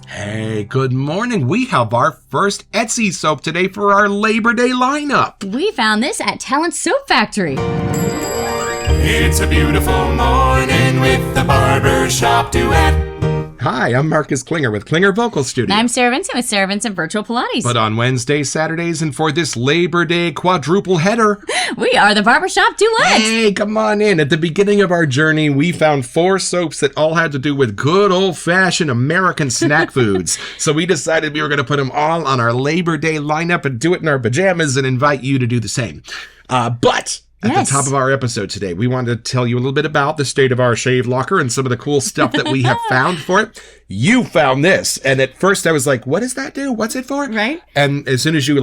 Hey, good morning. We have our first Etsy soap today for our Labor Day lineup. We found this at Talent Soap Factory. It's a beautiful morning with the Barbershop Duet. Hi, I'm Marcus Klinger with Klinger Vocal Studio. And I'm Sarah Vincent with Sarah Vincent Virtual Pilates. But on Wednesdays, Saturdays, and for this Labor Day quadruple header, we are the Barbershop Duet. Hey, come on in. At the beginning of our journey, we found 4 soaps that all had to do with good old-fashioned American snack foods. So we decided we were going to put them all on our Labor Day lineup and do it in our pajamas and invite you to do the same. But at the top of our episode today, we wanted to tell you a little bit about the state of our shave locker and some of the cool stuff that we have found for it. You found this. And at first I was like, what does that do? What's it for? Right. And as soon as you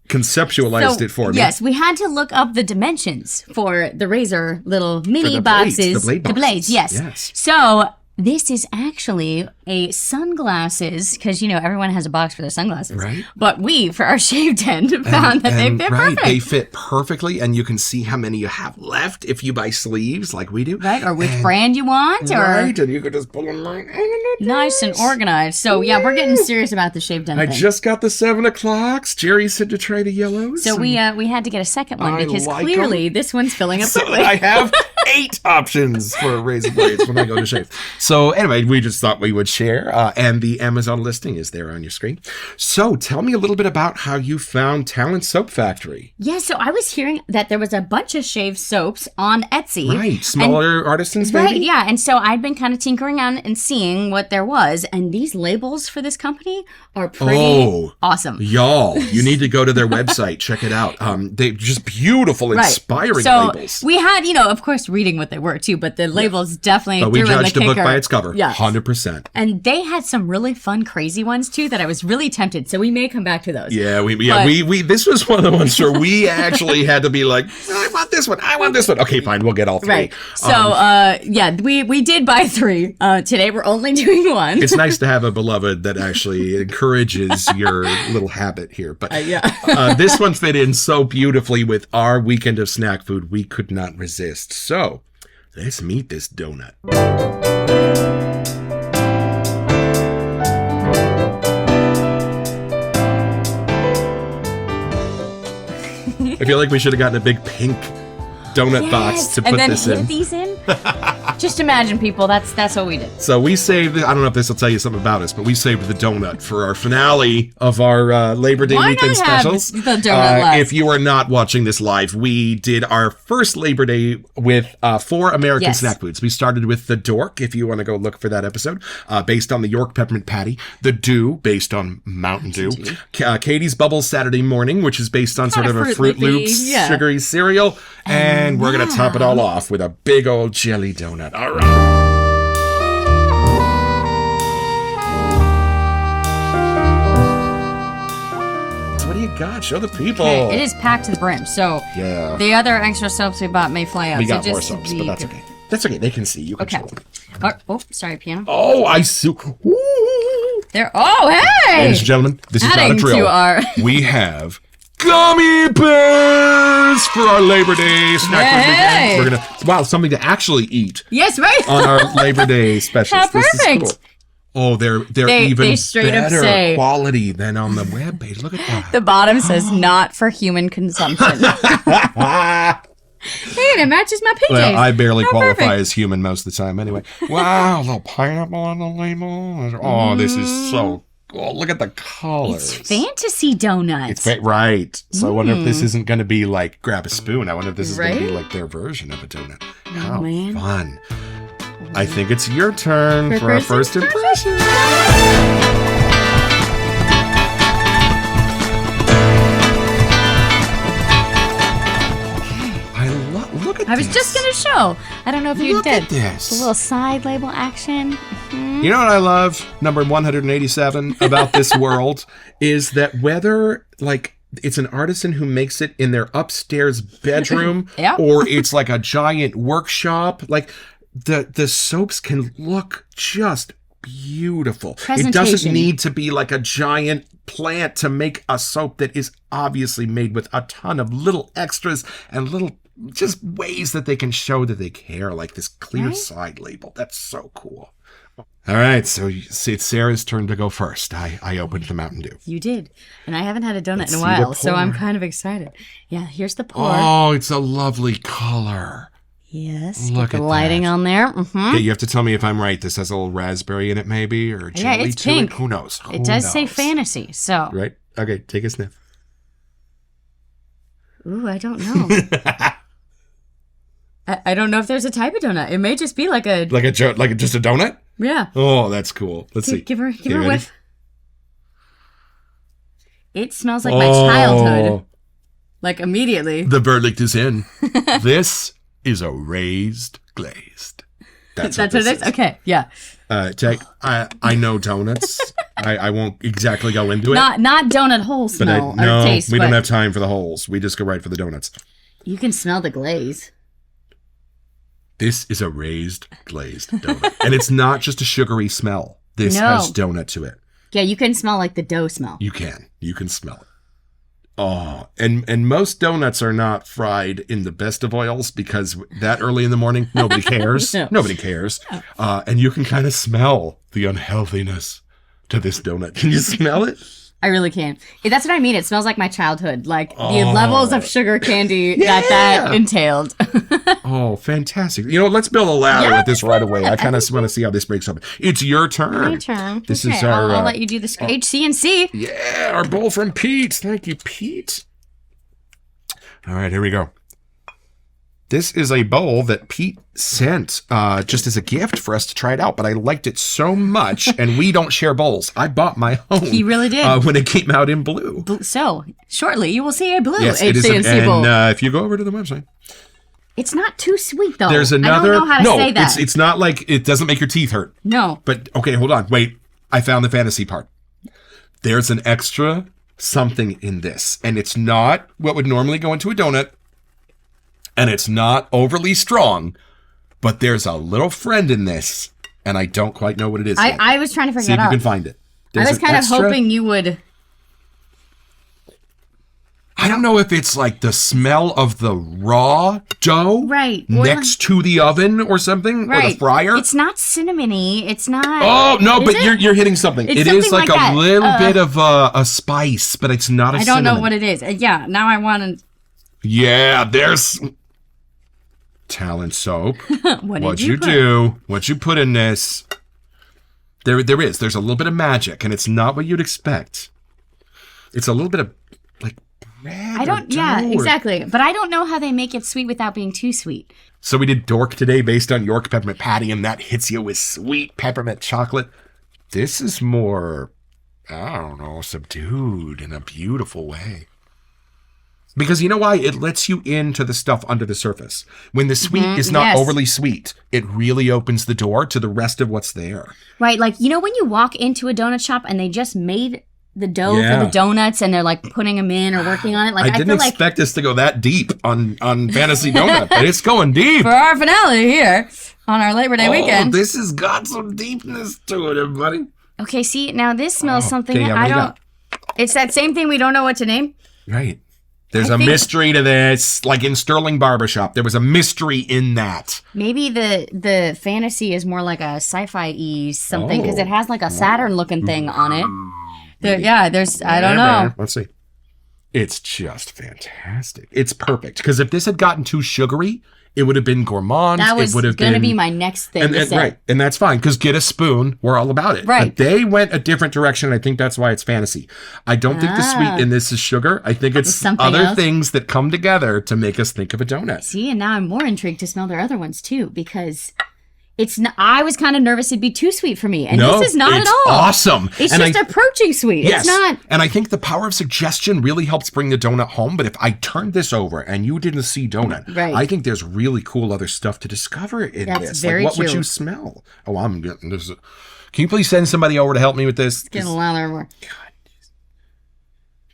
conceptualized it for me. Yes, we had to look up the dimensions for the razor little mini boxes. The blades, yes. So this is actually a sunglasses, because, everyone has a box for their sunglasses. Right. But we, for our shave tent, found that they fit perfect. They fit perfectly, and you can see how many you have left if you buy sleeves like we do. Right, or which brand you want. Right, and you could just pull them right. Nice and organized. So, we're getting serious about the shave tent thing. I just got the 7 o'clocks. Jerry said to try the yellows. So we had to get a second one because clearly this one's filling up quickly. So I have 8 options for razor blades when I go to shave. So anyway, we just thought we would share, and the Amazon listing is there on your screen. So tell me a little bit about how you found Talent Soap Factory. Yeah, so I was hearing that there was a bunch of shave soaps on Etsy. Right, smaller artisans maybe? Right, yeah, and so I'd been kind of tinkering on and seeing what there was, and these labels for this company are pretty awesome. Y'all, you need to go to their website, check it out. They're just beautiful, inspiring labels. So we had, of course, reading what they were too, but the labels definitely But we threw in the judged a kicker. book by its cover, yes. 100%. And they had some really fun, crazy ones too that I was really tempted. So we may come back to those. Yeah, we this was one of the ones where we actually had to be like, I want this one, I want this one. Okay, fine, we'll get all 3. Right. So we did buy 3. Today we're only doing 1. It's nice to have a beloved that actually encourages your little habit here. But this one fit in so beautifully with our weekend of snack food, we could not resist. So let's meet this donut. I feel like we should have gotten a big pink donut box to put this in. And then hid these in? Just imagine, people, that's what we did. So we saved, I don't know if this will tell you something about us, but we saved the donut for our finale of our Labor Day weekend specials. The donut live? If you are not watching this live, we did our first Labor Day with 4 American snack foods. We started with the Dork, if you want to go look for that episode, based on the York Peppermint Patty. The Dew, based on Mountain Dew. Katie's Bubbles Saturday Morning, which is based on sort of a Fruit Loops sugary cereal. And we're going to top it all off with a big old jelly donut. All right. What do you got? Show the people. Okay, it is packed to the brim. So the other extra soaps we bought may fly out. We got more soaps, but that's okay. That's okay. They can see. You can show them. Oh, sorry, piano. Oh, I see. Ooh. There. Oh, hey! Ladies and gentlemen, this is not a drill. We have gummy bears for our Labor Day snack food weekend. We're gonna something to actually eat. Yes, right. On our Labor Day specials. How perfect. This is cool. Oh, they're even straight better up say, quality than on the webpage. Look at that. The bottom says not for human consumption. Hey, it matches my PJs. Well, I barely qualify as human most of the time anyway. Wow, a little pineapple on the label. Oh, this is so cool. Look at the colors. It's fantasy donuts. It's right. So I wonder if this isn't going to be like grab a spoon. I wonder if this is going to be like their version of a donut. How fun. I think it's your turn for our first impression. I was just going to show. I don't know if you did. Look at this. It's a little side label action. Mm-hmm. You know what I love, number 187, about this world is that whether, like, it's an artisan who makes it in their upstairs bedroom or it's like a giant workshop, like, the soaps can look just beautiful. It doesn't need to be like a giant plant to make a soap that is obviously made with a ton of little extras and little just ways that they can show that they care, like this clear Right? side label. That's so cool. All right, so it's Sarah's turn to go first. I opened the Mountain Dew. You did. And I haven't had a donut Let's in a see the while, so I'm pour. kind of excited. Yeah, here's the pour. Oh, it's a lovely color. Yes. Look Get the at lighting that. on there. Mm-hmm. Okay, you have to tell me if I'm right. This has a little raspberry in it, maybe, or Yeah, jelly it's to pink. it. Who knows? It does say knows? fantasy, so. Right? Okay, take a sniff. Ooh, I don't know. I don't know if there's a type of donut. It may just be like a. like just a donut? Yeah. Oh, that's cool. Let's see. Give her Okay, a ready? whiff. It smells like my childhood. Like immediately. The verdict is in. This is a raised glazed. That's what That's what this it is? Okay, yeah. Jack, I know donuts. I won't exactly go into it. Not donut hole but smell no, or taste. we but don't have time for the holes. We just go right for the donuts. You can smell the glaze. This is a raised glazed donut. And it's not just a sugary smell. This No. has donut to it. Yeah, you can smell like the dough smell. You can smell it. Oh, and most donuts are not fried in the best of oils because that early in the morning, nobody cares. No. Nobody cares. And you can kind of smell the unhealthiness to this donut. Can you smell it? I really can. That's what I mean. It smells like my childhood. Like the Oh. levels of sugar candy Yeah. that entailed. Oh, fantastic. You know, let's build a ladder Yeah, with this right away. I kind of want to see how this breaks up. It's your turn. My turn. This Okay, is our... I'll let you do the HC&C. Yeah, our bowl from Pete. Thank you, Pete. All right, here we go. This is a bowl that Pete sent just as a gift for us to try it out, but I liked it so much, and we don't share bowls. I bought my own. He really did. When it came out in blue. So, shortly, you will see a blue Yes, it is. HC&C bowl. And if you go over to the website, It's not too sweet, though. there's another. I don't know how to no, say that. it's not like it doesn't make your teeth hurt. No. But okay, hold on. Wait, I found the fantasy part. There's an extra something in this, and it's not what would normally go into a donut, and it's not overly strong, but there's a little friend in this, and I don't quite know what it is yet. I was trying to figure See it if you out. can find it. I There's was an kind of extra- hoping you would. I don't know if it's like the smell of the raw dough Right. Or next to the oven or something, or the Right. fryer. It's not cinnamony. It's not. Oh no! Is But it? you're hitting something. It's It is something like like a that. little bit of a spice, but it's not a I don't cinnamon. know what it is. Yeah, now I want to. Yeah, there's talent soap. What What'd did you put? do? What'd you put in this? There's a little bit of magic, and it's not what you'd expect. It's a little bit of like bread. I don't. or Yeah, dough or- exactly. But I don't know how they make it sweet without being too sweet. So we did Dork today based on York peppermint patty, and that hits you with sweet peppermint chocolate. This is more, I don't know, subdued in a beautiful way. Because you know why? It lets you into the stuff under the surface. When the sweet is not yes. overly sweet, it really opens the door to the rest of what's there. Right, like when you walk into a donut shop and they just made the dough Yeah. for the donuts and they're like putting them in or working on it. Like I I didn't feel like expect us to go that deep on Fantasy Donut, but it's going deep. for our finale here on our Labor Day weekend. This has got some deepness to it, everybody. Okay, see now this smells something okay, that yeah, I what do you don't. It's that same thing we don't know what to name. Right. There's I a think- mystery to this, like in Sterling Barbershop. There was a mystery in that. Maybe the fantasy is more like a sci-fi-y something because Oh. it has like a Saturn looking thing on it. There's I don't know. Let's see. It's just fantastic. It's perfect. Because if this had gotten too sugary, it would have been gourmand. That was it would have going to been, be my next thing to say. right, and that's fine. Because get a spoon, we're all about it. Right. But they went a different direction. I think that's why it's fantasy. I don't think the sweet in this is sugar. I think it's something other else. things that come together to make us think of a donut. See, and now I'm more intrigued to smell their other ones too because it's. I was kind of nervous it'd be too sweet for me, and No, this is not it's at all. awesome. It's And just approaching sweet. Yes. It's not. And I think the power of suggestion really helps bring the donut home. But if I turned this over and you didn't see donut, Right. I think there's really cool other stuff to discover in That's this. very like, what would true. you smell? Oh, I'm getting this. Can you please send somebody over to help me with this? Getting a louder more.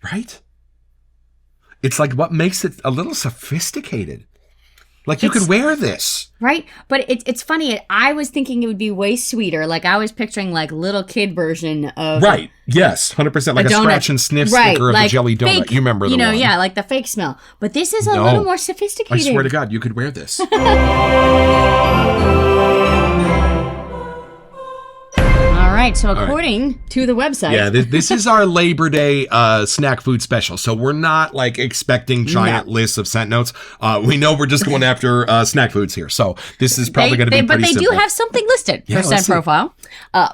Right? It's like what makes it a little sophisticated. Like, you could wear this. Right? But it's funny. I was thinking it would be way sweeter. Like, I was picturing, like, little kid version of... Right. Yes. 100%. Like a scratch and sniff sticker of like a jelly donut. Fake, you remember the one. Yeah, like the fake smell. But this is a little more sophisticated. I swear to God, you could wear this. All right, so according to the website... Yeah, this is our Labor Day snack food special. So we're not, like, expecting giant lists of scent notes. We know we're just going after snack foods here. So this is probably going to be pretty simple. But they do have something listed for scent profile.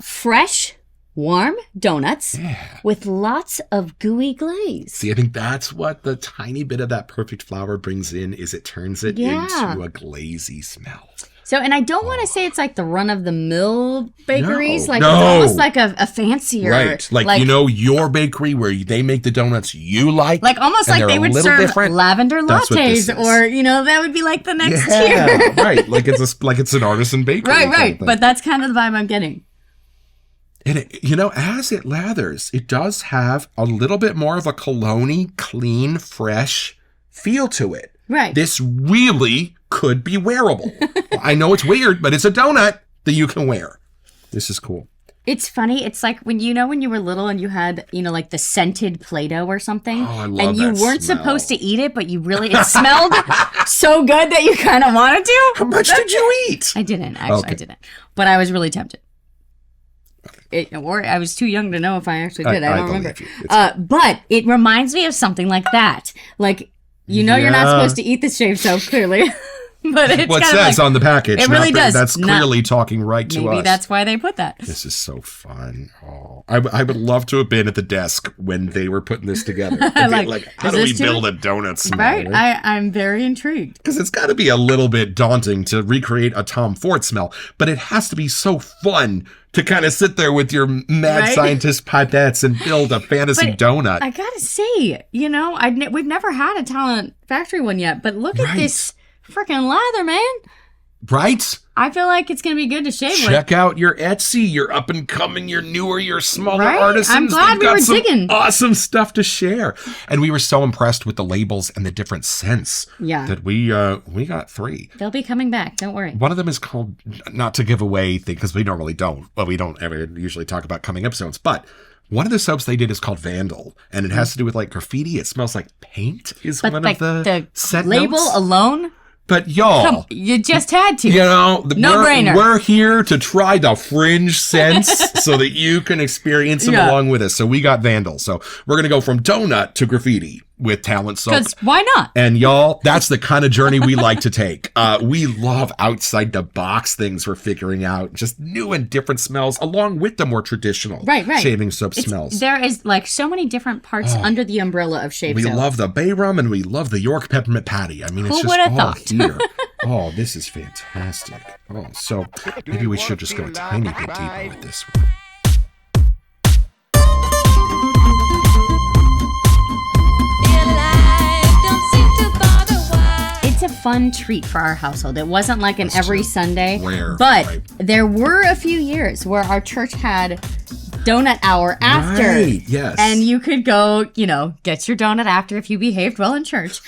Fresh, warm donuts with lots of gooey glaze. See, I think that's what the tiny bit of that perfect flour brings in, is it turns it into a glazy smell. So, and I don't want to say it's like the run-of-the-mill bakeries. It's No. almost like a fancier... Right. Like, you know, your bakery where they make the donuts you like. Like, almost like they would serve different. lavender lattes. Or, you know, that would be like the next tier. Right. Like it's an artisan bakery. Right. But that's kind of the vibe I'm getting. And, as it lathers, it does have a little bit more of a cologne-y, clean, fresh feel to it. Right. This really could be wearable. I know it's weird, but it's a donut that you can wear. This is cool. It's funny. It's like when you were little and you had, like the scented Play-Doh or something. Oh, I love and you that weren't smell. supposed to eat it, but it smelled so good that you kind of wanted to. How much did you eat? I didn't, actually. I didn't. But I was really tempted. Or I was too young to know if I actually did. I don't remember. But it reminds me of something like that. Like, you're not supposed to eat the shave soap, clearly. But it's what says on the package. It really does. That's clearly talking right to us. Maybe that's why they put that. This is so fun. Oh, I would love to have been at the desk when they were putting this together. like how do we build a donut smell? Right. I'm very intrigued. Because it's got to be a little bit daunting to recreate a Tom Ford smell, but it has to be so fun to kind of sit there with your mad scientist pipettes and build a fantasy donut. I gotta say, we've never had a Talent Factory one yet, but look at this freaking lather, man. Right? I feel like it's going to be good to shave with. Check out your Etsy, your up and coming, your newer, your smaller Right? artisans. I'm glad we were digging. Awesome stuff to share. And we were so impressed with the labels and the different scents that we got 3. They'll be coming back. Don't worry. One of them is called, not to give away things, because we normally don't. Well, we don't ever usually talk about coming episodes, but one of the soaps they did is called Vandal, and it has to do with like graffiti. It smells like paint is one of the scent label notes. Alone. But y'all, you just had to. No-brainer. We're here to try the fringe scents so that you can experience them along with us. So we got Vandal. So we're going to go from donut to graffiti with Talent soap. Because why not? And y'all, that's the kind of journey we like to take. We love outside the box things we're figuring out, just new and different smells along with the more traditional shaving soap smells. There is like so many different parts under the umbrella of shave soap. We love the bay rum and we love the York peppermint patty. I mean, it's Who just would have all thought? here. Oh, this is fantastic. Oh, so maybe we should just go a tiny bit deeper with this one. It's a fun treat for our household. It wasn't like an every Sunday, Rare, but there were a few years where our church had donut hour after. Right, yes. And you could go, get your donut after if you behaved well in church.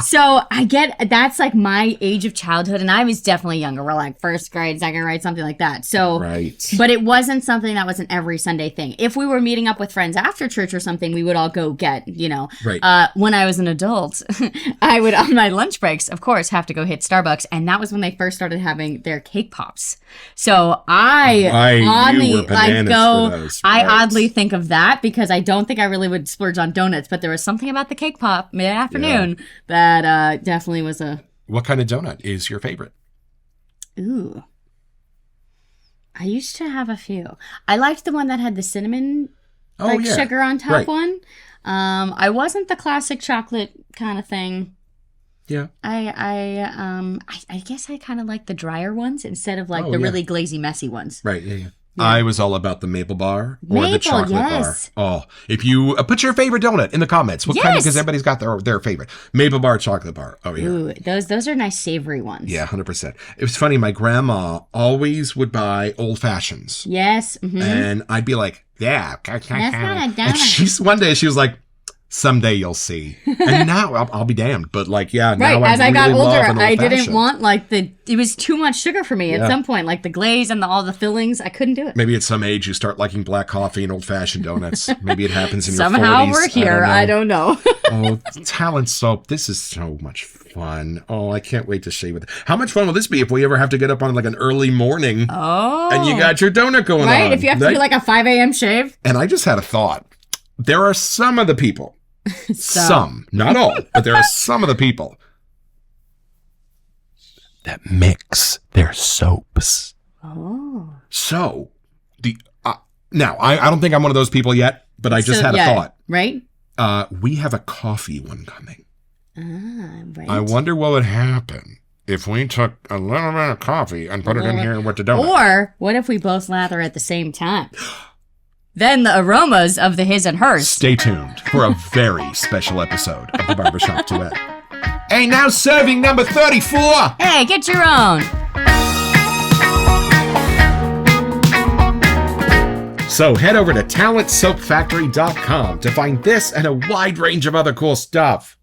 So that's like my age of childhood. And I was definitely younger. We're like first grade, second grade, something like that. So, but it wasn't something that was an every Sunday thing. If we were meeting up with friends after church or something, we would all go get, when I was an adult, I would, on my lunch breaks, of course, have to go hit Starbucks. And that was when they first started having their cake pops. So I oddly think of that because I don't think I really would splurge on donuts, but there was something about the cake pop mid-afternoon that definitely was a... What kind of donut is your favorite? Ooh. I used to have a few. I liked the one that had the cinnamon sugar on top one. I wasn't the classic chocolate kind of thing. Yeah. I guess I kind of like the drier ones instead of like really glazy, messy ones. Right, yeah. I was all about the maple bar or the chocolate bar. Oh, if you put your favorite donut in the comments, what kind? Because everybody's got their favorite maple bar, chocolate bar. Oh yeah, ooh, those are nice savory ones. Yeah, 100%. It was funny. My grandma always would buy old fashions. Yes, and I'd be like, yeah, that's not a donut. And one day she was like, Someday you'll see. And now I'll be damned. But like, yeah, Right. now As I got really love older, an I didn't old-fashioned. want like it was too much sugar for me at some point. Like the glaze and all the fillings, I couldn't do it. Maybe at some age you start liking black coffee and old-fashioned donuts. Maybe it happens in your 40s. Somehow we're here. I don't know. Oh, talent soap. This is so much fun. Oh, I can't wait to shave with it. How much fun will this be if we ever have to get up on like an early morning and you got your donut going on? Right? If you have to do like a 5 a.m. shave. And I just had a thought. There are some of the people, some, not all, but there are some of the people that mix their soaps. Oh. So, now, I don't think I'm one of those people yet, but I just had a thought. Right? We have a coffee one coming. Right. I wonder what would happen if we took a little bit of coffee and put it in here with the donut. Or what if we both lather at the same time? Then the aromas of the his and hers. Stay tuned for a very special episode of the Barbershop Duet. Hey, now serving number 34. Hey, get your own. So head over to talentsoapfactory.com to find this and a wide range of other cool stuff.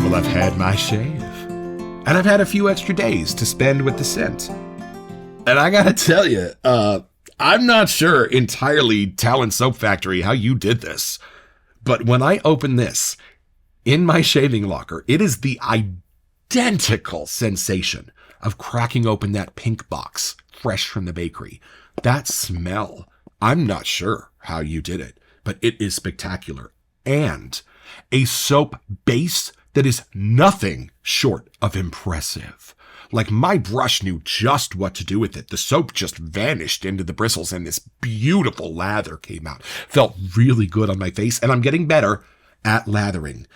Well, I've had my shave, and I've had a few extra days to spend with the scent. And I gotta tell you, I'm not sure entirely, Talent Soap Factory, how you did this. But when I open this in my shaving locker, it is the identical sensation of cracking open that pink box fresh from the bakery. That smell, I'm not sure how you did it, but it is spectacular. And a soap base that is nothing short of impressive. Like, my brush knew just what to do with it. The soap just vanished into the bristles and this beautiful lather came out. Felt really good on my face, and I'm getting better at lathering.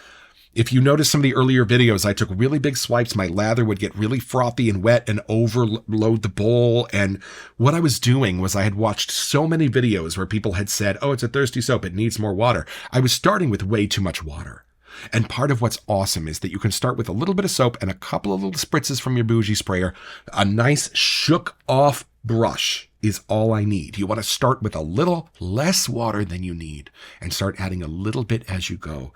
If you notice some of the earlier videos, I took really big swipes. My lather would get really frothy and wet and overload the bowl. And what I was doing was I had watched so many videos where people had said, oh, it's a thirsty soap, it needs more water. I was starting with way too much water. And part of what's awesome is that you can start with a little bit of soap and a couple of little spritzes from your bougie sprayer. A nice shook off brush is all I need. You want to start with a little less water than you need and start adding a little bit as you go.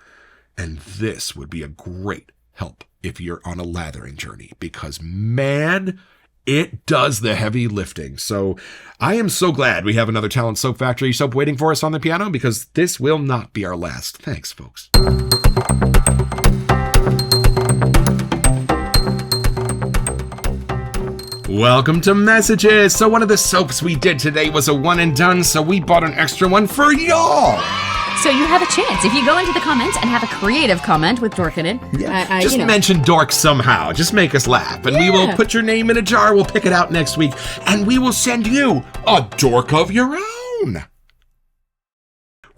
And this would be a great help if you're on a lathering journey because, man, it does the heavy lifting. So I am so glad we have another Talent Soap Factory soap waiting for us on the piano because this will not be our last. Thanks, folks. Welcome to Messages. So one of the soaps we did today was a one and done, so we bought an extra one for y'all. So you have a chance. If you go into the comments and have a creative comment with dork in it, just mention dork somehow. Just make us laugh. And we will put your name in a jar. We'll pick it out next week. And we will send you a dork of your own.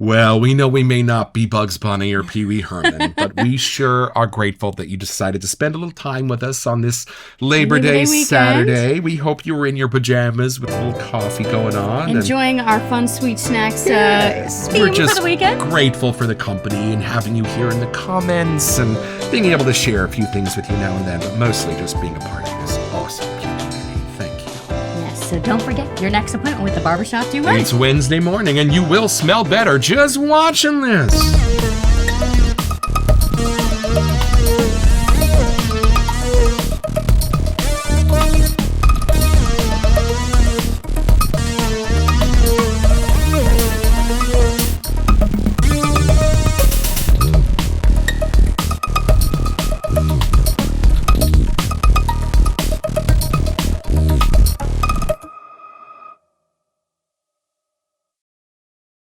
Well, we know we may not be Bugs Bunny or Pee Wee Herman, but we sure are grateful that you decided to spend a little time with us on this Labor Day weekend. Saturday. We hope you were in your pajamas with a little coffee going on. Enjoying our fun, sweet snacks We're theme just for the weekend. grateful for the company and having you here in the comments and being able to share a few things with you now and then, but mostly just being a part of this awesome community. Thank you. Yes, so don't forget your next appointment with the Barbershop Duet. It's Wednesday morning and you will smell better just watching this.